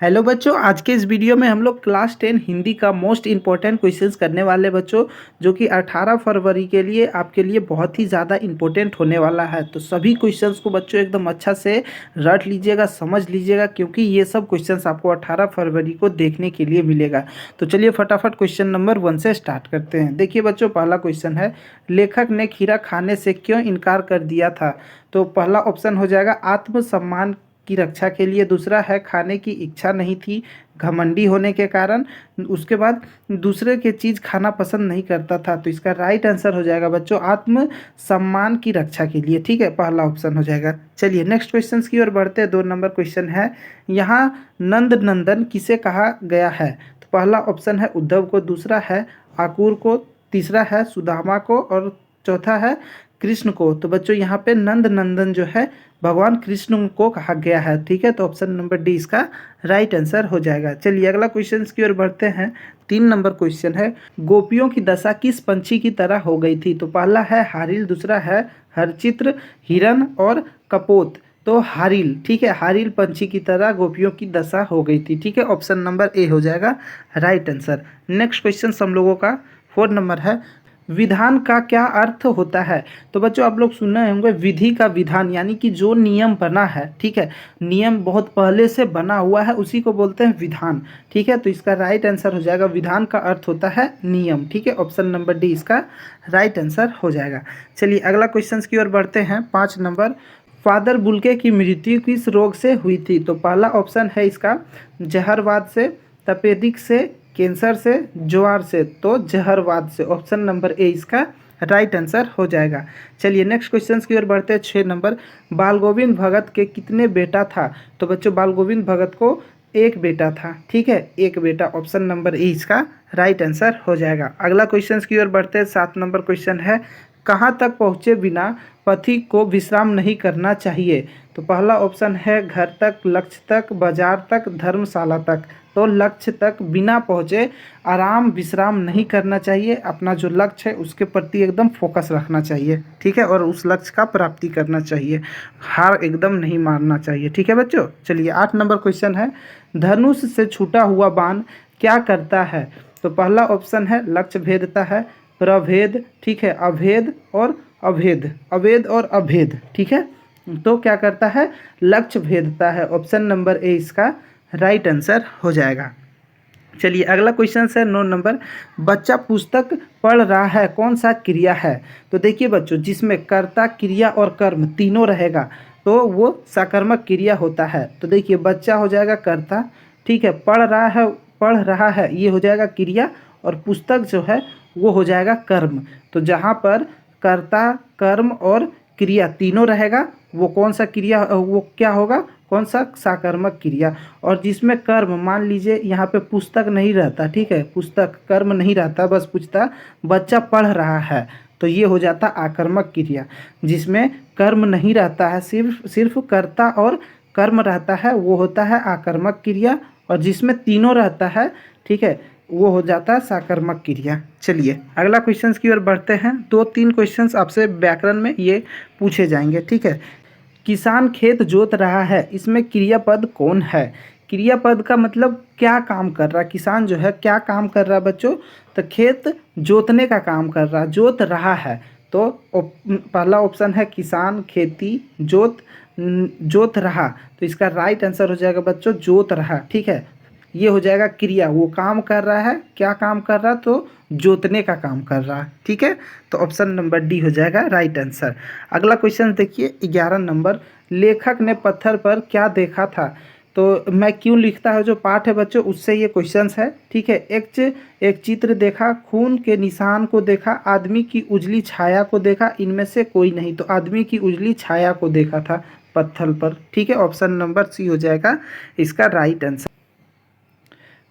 Hello बच्चों, आज के इस वीडियो में हम लोग क्लास 10 हिंदी का मोस्ट इम्पोर्टेंट क्वेश्चंस करने वाले बच्चों, जो कि 18 फरवरी के लिए आपके लिए बहुत ही ज़्यादा इम्पोर्टेंट होने वाला है। तो सभी क्वेश्चंस को बच्चों एकदम अच्छा से रट लीजिएगा, समझ लीजिएगा, क्योंकि ये सब क्वेश्चंस आपको 18 फरवरी को देखने के लिए मिलेगा। तो चलिए फटाफट क्वेश्चन नंबर 1 से स्टार्ट करते हैं। देखिए बच्चों, पहला क्वेश्चन है, लेखक ने खीरा खाने से क्यों इनकार कर दिया था? तो पहला ऑप्शन हो जाएगा आत्मसम्मान की रक्षा के लिए। दूसरा है खाने की इच्छा नहीं थी, घमंडी होने के कारण। उसके बाद दूसरे के चीज़ खाना पसंद नहीं करता था। तो इसका राइट आंसर हो जाएगा बच्चों आत्म सम्मान की रक्षा के लिए। ठीक है, पहला ऑप्शन हो जाएगा। चलिए नेक्स्ट क्वेश्चन की ओर बढ़ते हैं। 2 नंबर क्वेश्चन है, यहाँ नंद नंदन किसे कहा गया है? तो पहला ऑप्शन है उद्धव को, दूसरा है आकुर को, तीसरा है सुदामा को और चौथा है कृष्ण को। तो बच्चों यहाँ पे नंद नंदन जो है भगवान कृष्ण को कहा गया है। ठीक है, तो ऑप्शन नंबर डी इसका राइट आंसर हो जाएगा। चलिए अगला क्वेश्चन की ओर बढ़ते हैं। 3 नंबर क्वेश्चन है, गोपियों की दशा किस पंछी की तरह हो गई थी? तो पहला है हारिल, दूसरा है हरचित्र, हिरन और कपोत। तो हारिल, ठीक है, हारिल पंछी की तरह गोपियों की दशा हो गई थी। ठीक है, ऑप्शन नंबर ए हो जाएगा राइट आंसर। नेक्स्ट क्वेश्चन हम लोगों का 4 नंबर है, विधान का क्या अर्थ होता है? तो बच्चों आप लोग सुने होंगे विधि का विधान, यानी कि जो नियम बना है, ठीक है, नियम बहुत पहले से बना हुआ है, उसी को बोलते हैं विधान। ठीक है, तो इसका राइट आंसर हो जाएगा विधान का अर्थ होता है नियम। ठीक है, ऑप्शन नंबर डी इसका राइट आंसर हो जाएगा। चलिए अगला क्वेश्चन की ओर बढ़ते हैं। 5 नंबर, फादर बुल्के की मृत्यु किस रोग से हुई थी? तो पहला ऑप्शन है इसका जहरवाद से, तपेदिक से, कैंसर से, ज्वार से। तो जहरवाद से, ऑप्शन नंबर ए इसका राइट आंसर हो जाएगा। चलिए नेक्स्ट क्वेश्चन की ओर बढ़ते हैं। 6 नंबर, बाल गोविंद भगत के कितने बेटा था? तो बच्चों बाल गोविंद भगत को एक बेटा था। ठीक है, एक बेटा, ऑप्शन नंबर ए इसका राइट आंसर हो जाएगा। अगला क्वेश्चन की ओर बढ़ते हैं। 7 नंबर क्वेश्चन है, कहाँ तक पहुँचे बिना पथिक को विश्राम नहीं करना चाहिए? तो पहला ऑप्शन है घर तक, लक्ष्य तक, बाजार तक, धर्मशाला तक। तो लक्ष्य तक बिना पहुँचे आराम विश्राम नहीं करना चाहिए, अपना जो लक्ष्य है उसके प्रति एकदम फोकस रखना चाहिए। ठीक है, और उस लक्ष्य का प्राप्ति करना चाहिए, हार एकदम नहीं मारना चाहिए। ठीक है बच्चों, चलिए 8 नंबर क्वेश्चन है, धनुष से छूटा हुआ बाण क्या करता है? तो पहला ऑप्शन है लक्ष्य भेदता है, प्रभेद, ठीक है, अभेद और अभेद, अभेद और अभेद। ठीक है, तो क्या करता है? लक्ष्य भेदता है, ऑप्शन नंबर ए इसका राइट आंसर हो जाएगा। चलिए अगला क्वेश्चन है 9 नंबर, बच्चा पुस्तक पढ़ रहा है, कौन सा क्रिया है? तो देखिए बच्चों, जिसमें कर्ता, क्रिया और कर्म तीनों रहेगा तो वो सकर्मक क्रिया होता है। तो देखिए बच्चा हो जाएगा कर्ता, ठीक है, पढ़ रहा है ये हो जाएगा क्रिया, और पुस्तक जो है वो हो जाएगा कर्म। तो जहाँ पर कर्ता, कर्म और क्रिया तीनों रहेगा वो कौन सा क्रिया, वो क्या होगा, कौन सा साकर्मक क्रिया। और जिसमें कर्म, मान लीजिए यहाँ पे पुस्तक नहीं रहता, ठीक है, पुस्तक कर्म नहीं रहता, बस पूछता बच्चा पढ़ रहा है, तो ये हो जाता आकर्मक क्रिया। जिसमें कर्म नहीं रहता है, सिर्फ सिर्फ कर्ता और कर्म रहता है, वो होता है आकर्मक क्रिया। और जिसमें तीनों रहता है, ठीक है, वो हो जाता है साकर्मक क्रिया। चलिए अगला क्वेश्चन की ओर बढ़ते हैं। 2-3 क्वेश्चंस आपसे व्याकरण में ये पूछे जाएंगे। ठीक है, किसान खेत जोत रहा है, इसमें क्रियापद कौन है? क्रियापद का मतलब क्या काम कर रहा है, किसान जो है क्या काम कर रहा है बच्चों? तो खेत जोतने का काम कर रहा है, जोत रहा है। तो पहला ऑप्शन है किसान, खेती, जोत रहा। तो इसका राइट आंसर हो जाएगा बच्चों जोत रहा। ठीक है, ये हो जाएगा क्रिया, वो काम कर रहा है, क्या काम कर रहा है? तो जोतने का काम कर रहा है। ठीक है, तो ऑप्शन नंबर डी हो जाएगा राइट आंसर। अगला क्वेश्चन देखिए 11 नंबर, लेखक ने पत्थर पर क्या देखा था? तो मैं क्यों लिखता है जो पाठ है बच्चों, उससे ये क्वेश्चंस है। ठीक है, एक चित्र देखा, खून के निशान को देखा, आदमी की उजली छाया को देखा, इनमें से कोई नहीं। तो आदमी की उजली छाया को देखा था पत्थर पर। ठीक है, ऑप्शन नंबर सी हो जाएगा इसका राइट आंसर।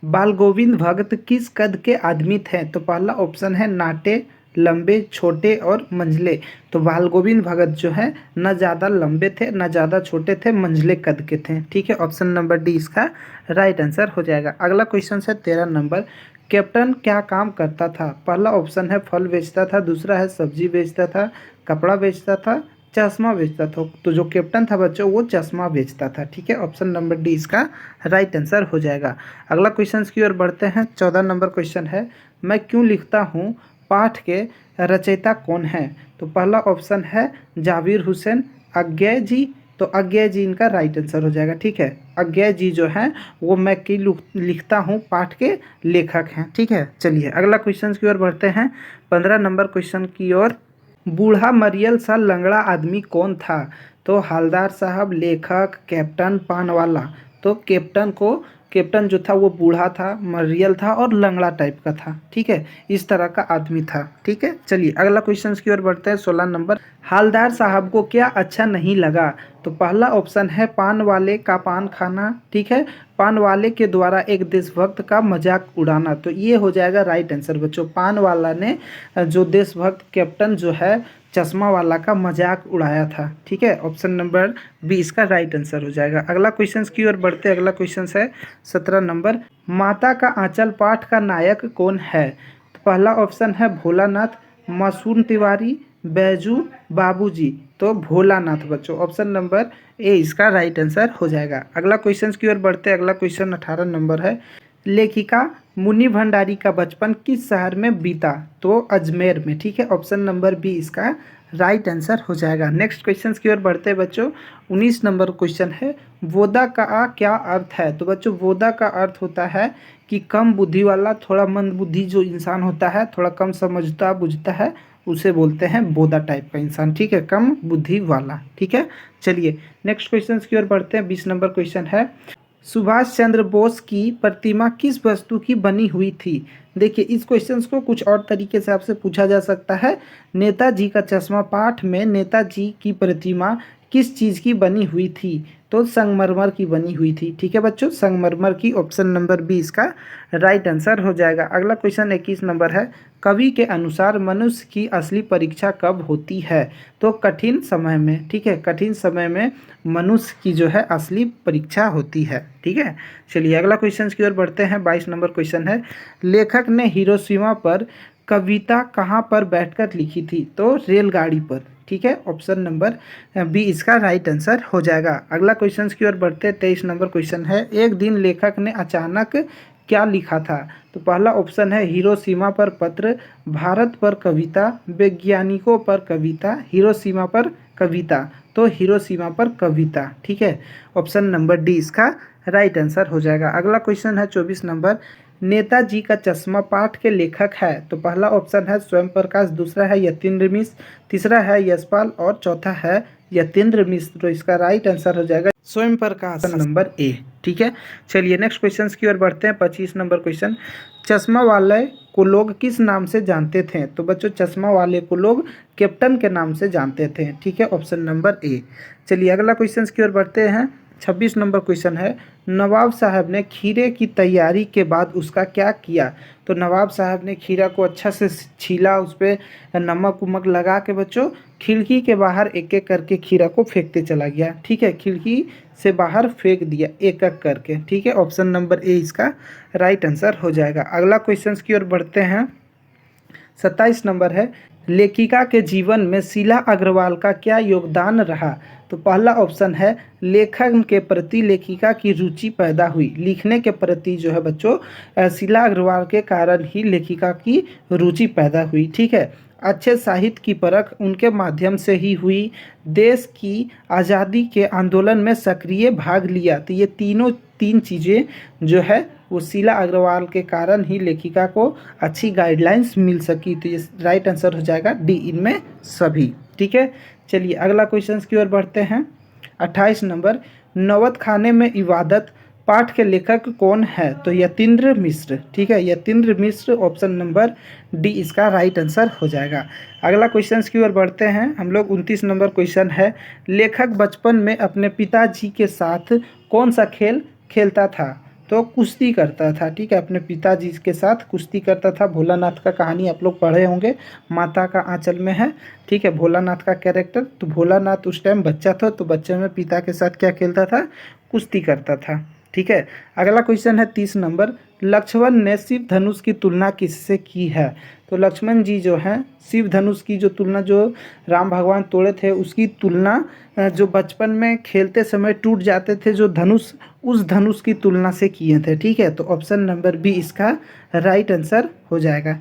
बाल गोविंद भगत किस कद के आदमी थे? तो पहला ऑप्शन है नाटे, लंबे, छोटे और मंझले। तो बाल गोविंद भगत जो है न ज़्यादा लंबे थे न ज़्यादा छोटे थे, मंझले कद के थे। ठीक है, ऑप्शन नंबर डी इसका राइट आंसर हो जाएगा। अगला क्वेश्चन है 13 नंबर, कैप्टन क्या काम करता था? पहला ऑप्शन है फल बेचता था, दूसरा है सब्जी बेचता था, कपड़ा बेचता था, चश्मा बेचता था। तो जो कैप्टन था बच्चों वो चश्मा बेचता था। ठीक है, ऑप्शन नंबर डी इसका राइट आंसर हो जाएगा। अगला क्वेश्चन की ओर बढ़ते हैं। 14 नंबर क्वेश्चन है, मैं क्यों लिखता हूँ पाठ के रचयिता कौन है? तो पहला ऑप्शन है जाबिर हुसैन, अज्ञे जी। तो अज्ञे जी इनका राइट आंसर हो जाएगा। ठीक है, अज्ञे जी जो हैं वो मैं क्यों लिखता हूँ पाठ के लेखक हैं। ठीक है, चलिए अगला क्वेश्चन की ओर बढ़ते हैं। 15 नंबर क्वेश्चन की ओर, बूढ़ा मरियल सा लंगड़ा आदमी कौन था? तो हालदार साहब, लेखक, कैप्टन, पान वाला। तो कैप्टन जो था वो बूढ़ा था, मरियल था और लंगड़ा टाइप का था। ठीक है, इस तरह का आदमी था। ठीक है, चलिए अगला क्वेश्चन की ओर बढ़ते हैं। 16 नंबर, हालदार साहब को क्या अच्छा नहीं लगा? तो पहला ऑप्शन है पान वाले का पान खाना। ठीक है, पान वाले के द्वारा एक देशभक्त का मजाक उड़ाना। तो ये हो जाएगा राइट आंसर बच्चों। पान वाला ने जो देशभक्त कैप्टन जो है चश्मा वाला का मजाक उड़ाया था। ठीक है, ऑप्शन नंबर बी इसका राइट आंसर हो जाएगा। अगला क्वेश्चन की ओर बढ़ते हैं। अगला क्वेश्चन है 17 नंबर, माता का आंचल पाठ का नायक कौन है? तो पहला ऑप्शन है भोलानाथ, मासूम तिवारी, बैजू, बाबूजी। तो भोलानाथ बच्चों, ऑप्शन नंबर ए इसका राइट आंसर हो जाएगा। अगला क्वेश्चन की ओर बढ़ते हैं। अगला क्वेश्चन 18 नंबर है, लेखिका मुनि भंडारी का बचपन किस शहर में बीता? तो अजमेर में। ठीक है, ऑप्शन नंबर बी इसका राइट आंसर हो जाएगा। नेक्स्ट क्वेश्चन की ओर बढ़ते हैं बच्चों। 19 नंबर क्वेश्चन है, वोदा का क्या अर्थ है? तो बच्चों वोदा का अर्थ होता है कि कम बुद्धि वाला, थोड़ा मंद बुद्धि जो इंसान होता है, थोड़ा कम समझता बुझता है, उसे बोलते हैं बोदा टाइप का इंसान। ठीक है, कम बुद्धि वाला। ठीक है, चलिए नेक्स्ट क्वेश्चन की ओर बढ़ते हैं। 20 नंबर क्वेश्चन है, सुभाष चंद्र बोस की प्रतिमा किस वस्तु की बनी हुई थी? देखिए इस क्वेश्चन को कुछ और तरीके से आपसे पूछा जा सकता है। नेताजी का चश्मा पाठ में नेताजी की प्रतिमा किस चीज़ की बनी हुई थी? तो संगमरमर की बनी हुई थी। ठीक है बच्चों, संगमरमर की, ऑप्शन नंबर बी इसका राइट आंसर हो जाएगा। अगला क्वेश्चन 21 नंबर है, कवि के अनुसार मनुष्य की असली परीक्षा कब होती है? तो कठिन समय में। ठीक है, कठिन समय में मनुष्य की जो है असली परीक्षा होती है। ठीक है, चलिए अगला क्वेश्चन की ओर बढ़ते हैं। 22 नंबर क्वेश्चन है, लेखक ने हिरोशिमा पर कविता कहाँ पर बैठकर लिखी थी? तो रेलगाड़ी पर। ठीक है, ऑप्शन नंबर बी इसका राइट आंसर हो जाएगा। अगला क्वेश्चन की ओर बढ़ते हैं। 23 नंबर क्वेश्चन है, एक दिन लेखक ने अचानक क्या लिखा था? तो पहला ऑप्शन है हिरोशिमा पर पत्र, भारत पर कविता, वैज्ञानिकों पर कविता, हिरोशिमा पर कविता। तो हिरोशिमा पर कविता। ठीक है, ऑप्शन नंबर डी इसका राइट आंसर हो जाएगा। अगला क्वेश्चन है 24 नंबर, नेताजी का चश्मा पाठ के लेखक है? तो पहला ऑप्शन है स्वयं प्रकाश, दूसरा है यतीन्द्र मिश्र, तीसरा है यशपाल और चौथा है यतीन्द्र मिश्र। तो इसका राइट आंसर हो जाएगा स्वयं प्रकाश, नंबर ए। ठीक है, चलिए नेक्स्ट क्वेश्चन की ओर बढ़ते हैं। 25 नंबर क्वेश्चन, चश्मा वाले को लोग किस नाम से जानते थे? तो बच्चों चश्मा वाले को लोग कैप्टन के नाम से जानते थे। ठीक है, ऑप्शन नंबर ए। चलिए अगला क्वेश्चन की ओर बढ़ते हैं। 26 नंबर क्वेश्चन है, नवाब साहब ने खीरे की तैयारी के बाद उसका क्या किया? तो नवाब साहब ने खीरा को अच्छा से छीला, उस पर नमक उमक लगा के बच्चों खिड़की के बाहर एक एक करके खीरा को फेंकते चला गया। ठीक है, खिड़की से बाहर फेंक दिया एक एक करके। ठीक है, ऑप्शन नंबर ए इसका राइट आंसर हो जाएगा। अगला क्वेश्चन की ओर बढ़ते हैं। 27 नंबर है, लेखिका के जीवन में शीला अग्रवाल का क्या योगदान रहा? तो पहला ऑप्शन है लेखन के प्रति लेखिका की रुचि पैदा हुई। लिखने के प्रति जो है बच्चों शीला अग्रवाल के कारण ही लेखिका की रुचि पैदा हुई। ठीक है, अच्छे साहित्य की परख उनके माध्यम से ही हुई। देश की आज़ादी के आंदोलन में सक्रिय भाग लिया। तो ये तीन चीज़ें जो है वो शीला अग्रवाल के कारण ही लेखिका को अच्छी गाइडलाइंस मिल सकी। तो ये राइट आंसर हो जाएगा डी, इनमें सभी। ठीक है, चलिए अगला क्वेश्चन की ओर बढ़ते हैं। 28 नंबर, नौबत खाने में इबादत पाठ के लेखक कौन है? तो यतीन्द्र मिश्र। ठीक है, यतीन्द्र मिश्र, ऑप्शन नंबर डी इसका राइट आंसर हो जाएगा। अगला क्वेश्चन की ओर बढ़ते हैं हम लोग। 29 नंबर क्वेश्चन है, लेखक बचपन में अपने पिताजी के साथ कौन सा खेल खेलता था? तो कुश्ती करता था। ठीक है, अपने पिताजी के साथ कुश्ती करता था। भोलानाथ का कहानी आप लोग पढ़े होंगे, माता का आंचल में है। ठीक है, भोलानाथ का कैरेक्टर। तो भोलानाथ उस टाइम बच्चा था, तो बच्चे में पिता के साथ क्या खेलता था? कुश्ती करता था। ठीक है। अगला क्वेश्चन है 30 नंबर, लक्ष्मण ने शिव धनुष की तुलना किससे की है? तो लक्ष्मण जी जो हैं शिव धनुष की जो तुलना जो राम भगवान तोड़े थे उसकी तुलना जो बचपन में खेलते समय टूट जाते थे जो धनुष, उस धनुष की तुलना से किए थे। ठीक है, तो ऑप्शन नंबर बी इसका राइट आंसर हो जाएगा।